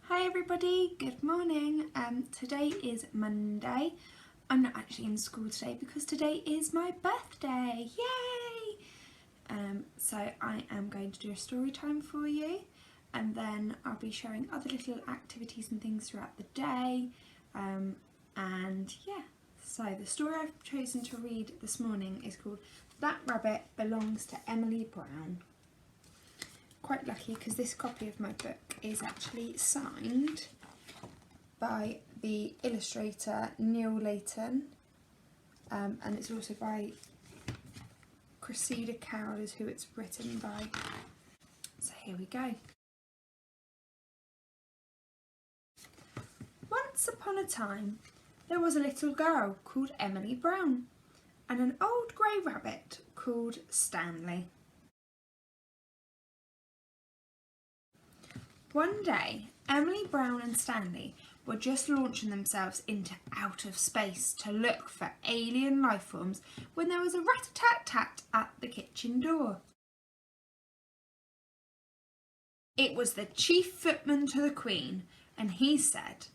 Hi everybody, good morning. Today is Monday. I'm not actually in school today because today is my birthday. Yay! So I am going to do a story time for you, and then I'll be sharing other little activities and things throughout the day. And yeah, so the story I've chosen to read this morning is called That Rabbit Belongs to Emily Brown. Quite lucky because this copy of my book is actually signed by the illustrator Neal Layton, and it's also by Cressida, Cowell is who it's written by. So here we go. Once upon a time there was a little girl called Emily Brown and an old grey rabbit called Stanley. One day, Emily Brown and Stanley were just launching themselves into outer space to look for alien life forms when there was a rat-a-tat-tat at the kitchen door. It was the chief footman to the Queen, and he said,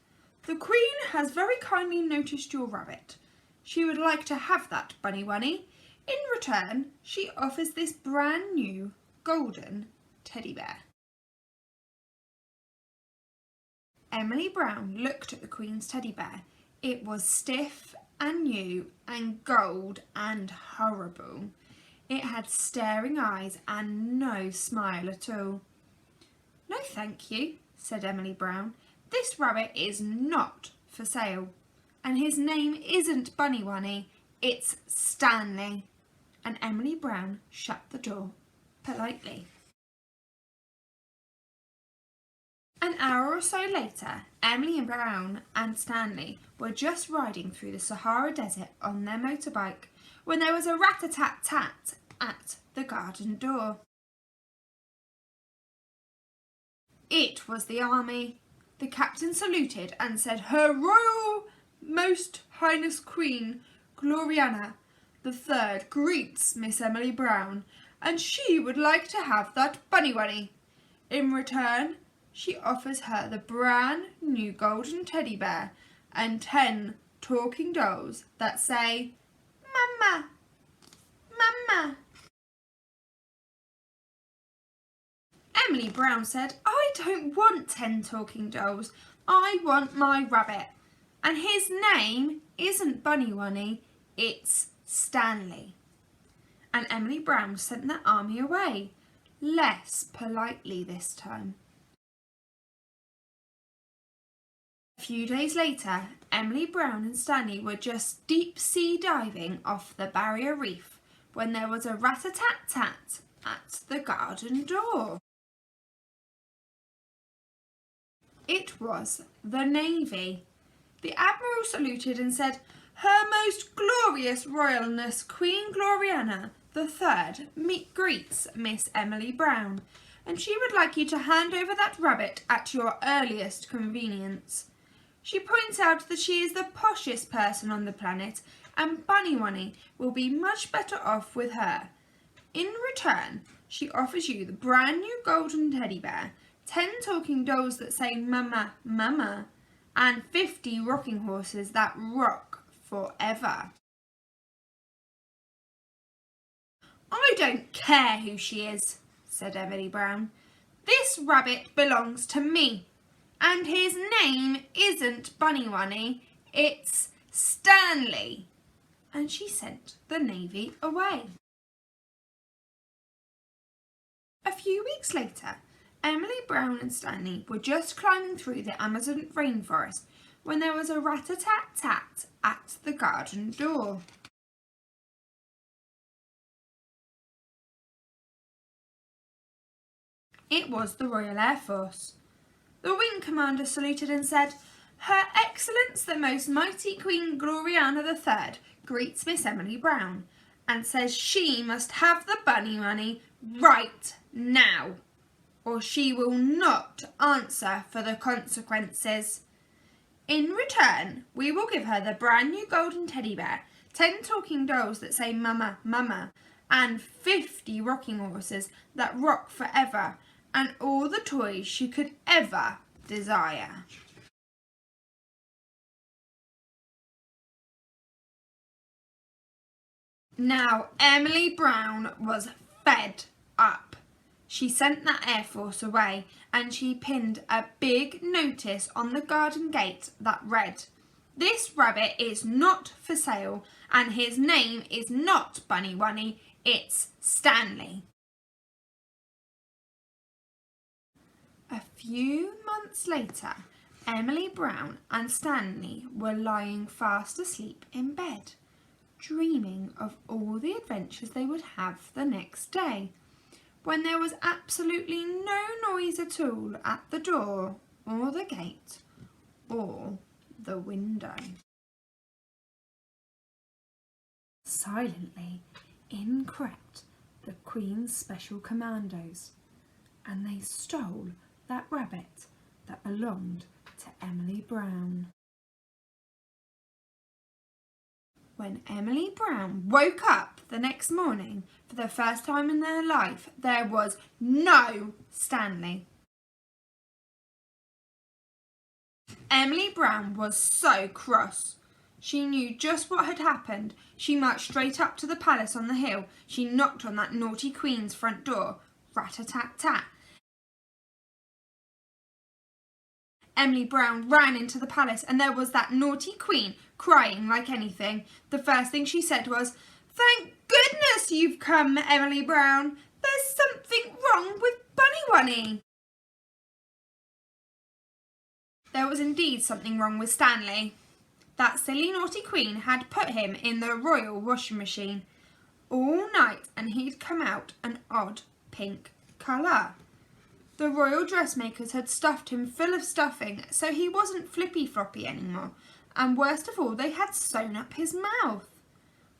"The Queen has very kindly noticed your rabbit. She would like to have that bunny-wunny. In return, she offers this brand new golden teddy bear." Emily Brown looked at the Queen's teddy bear. It was stiff and new and gold and horrible. It had staring eyes and no smile at all. "No, thank you," said Emily Brown. "This rabbit is not for sale. And his name isn't Bunny-Wunny, it's Stanley." And Emily Brown shut the door politely. An hour or so later, Emily Brown and Stanley were just riding through the Sahara Desert on their motorbike when there was a rat-a-tat-tat at the garden door. It was the army. The captain saluted and said, "Her Royal Most Highness Queen Gloriana III greets Miss Emily Brown, and she would like to have that bunny-wunny. In return, she offers her the brand new golden teddy bear and 10 talking dolls that say, 'Mama, Mama.'" Emily Brown said, "I don't want 10 talking dolls. I want my rabbit. And his name isn't Bunny-Wunny, it's Stanley." And Emily Brown sent the army away, less politely this time. A few days later, Emily Brown and Stanley were just deep sea diving off the barrier reef when there was a rat-a-tat-tat at the garden door. It was the Navy. The Admiral saluted and said, "Her Most Glorious Royalness Queen Gloriana III greets Miss Emily Brown, and she would like you to hand over that rabbit at your earliest convenience. She points out that she is the poshest person on the planet, and Bunny-Wunny will be much better off with her. In return, she offers you the brand new golden teddy bear, 10 talking dolls that say 'Mama, Mama,' and 50 rocking horses that rock forever." "I don't care who she is," said Emily Brown. "This rabbit belongs to me. And his name isn't Bunny-Wunny, it's Stanley." And she sent the Navy away. A few weeks later, Emily Brown and Stanley were just climbing through the Amazon rainforest when there was a rat-a-tat-tat at the garden door. It was the Royal Air Force. The Wing Commander saluted and said, "Her Excellence the Most Mighty Queen Gloriana III greets Miss Emily Brown and says she must have the bunny-wunny right now, or she will not answer for the consequences. In return, we will give her the brand new golden teddy bear, 10 talking dolls that say 'Mama, Mama,' and 50 rocking horses that rock forever, and all the toys she could ever desire. Now Emily Brown was fed up. She sent that Air Force away and she pinned a big notice on the garden gate that read, "This rabbit is not for sale and his name is not Bunny Wunny, it's Stanley." A few months later, Emily Brown and Stanley were lying fast asleep in bed, dreaming of all the adventures they would have the next day, when there was absolutely no noise at all at the door or the gate or the window. Silently in crept the Queen's Special Commandos, and they stole that rabbit that belonged to Emily Brown. When Emily Brown woke up the next morning, for the first time in their life, there was no Stanley. Emily Brown was so cross. She knew just what had happened. She marched straight up to the palace on the hill. She knocked on that naughty Queen's front door. Rat-a-tat-tat. Emily Brown ran into the palace and there was that naughty Queen crying like anything. The first thing she said was, "Thank goodness you've come, Emily Brown. There's something wrong with Bunny Wunny." There was indeed something wrong with Stanley. That silly naughty Queen had put him in the royal washing machine all night and he'd come out an odd pink colour. The royal dressmakers had stuffed him full of stuffing so he wasn't flippy floppy anymore, and worst of all, they had sewn up his mouth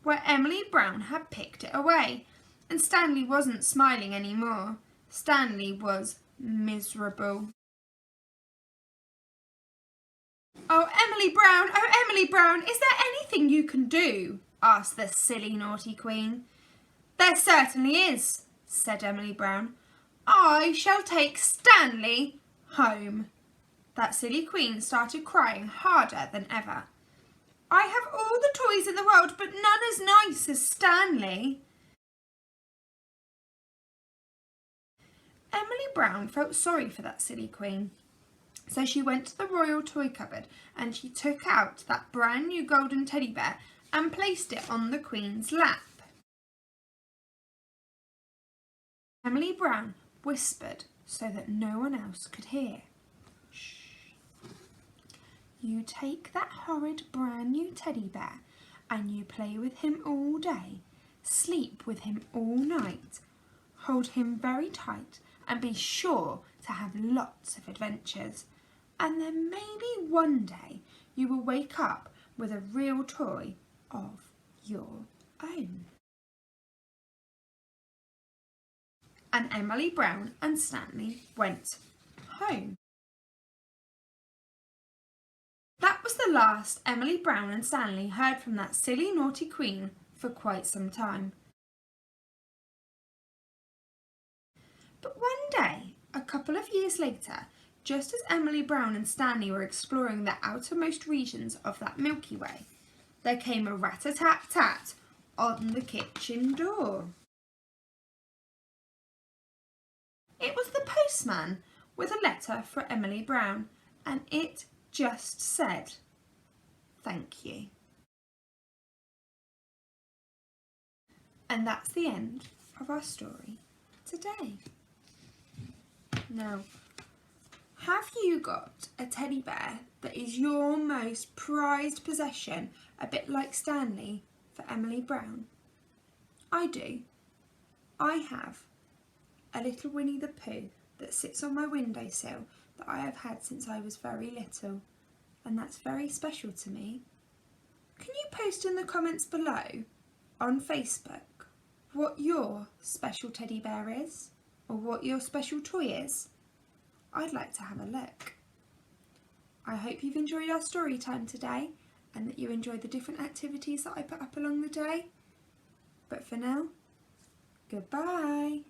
where Emily Brown had picked it away, and Stanley wasn't smiling anymore. Stanley was miserable. "Oh, Emily Brown, is there anything you can do?" asked the silly naughty Queen. "There certainly is," said Emily Brown. "I shall take Stanley home." That silly Queen started crying harder than ever. "I have all the toys in the world, but none as nice as Stanley." Emily Brown felt sorry for that silly Queen. So she went to the royal toy cupboard and she took out that brand new golden teddy bear and placed it on the Queen's lap. Emily Brown whispered so that no one else could hear. "Shh. You take that horrid brand new teddy bear and you play with him all day, sleep with him all night, hold him very tight and be sure to have lots of adventures. And then maybe one day you will wake up with a real toy of your own." And Emily Brown and Stanley went home. That was the last Emily Brown and Stanley heard from that silly naughty Queen for quite some time. But one day, a couple of years later, just as Emily Brown and Stanley were exploring the outermost regions of that Milky Way, there came a rat-a-tat-tat on the kitchen door. It was the postman with a letter for Emily Brown, and it just said, "Thank you." And that's the end of our story today. Now, have you got a teddy bear that is your most prized possession, a bit like Stanley for Emily Brown? I do. I have a little Winnie the Pooh that sits on my windowsill that I have had since I was very little, and that's very special to me. Can you post in the comments below on Facebook what your special teddy bear is, or what your special toy is? I'd like to have a look. I hope you've enjoyed our story time today and that you enjoyed the different activities that I put up along the day. But for now, goodbye.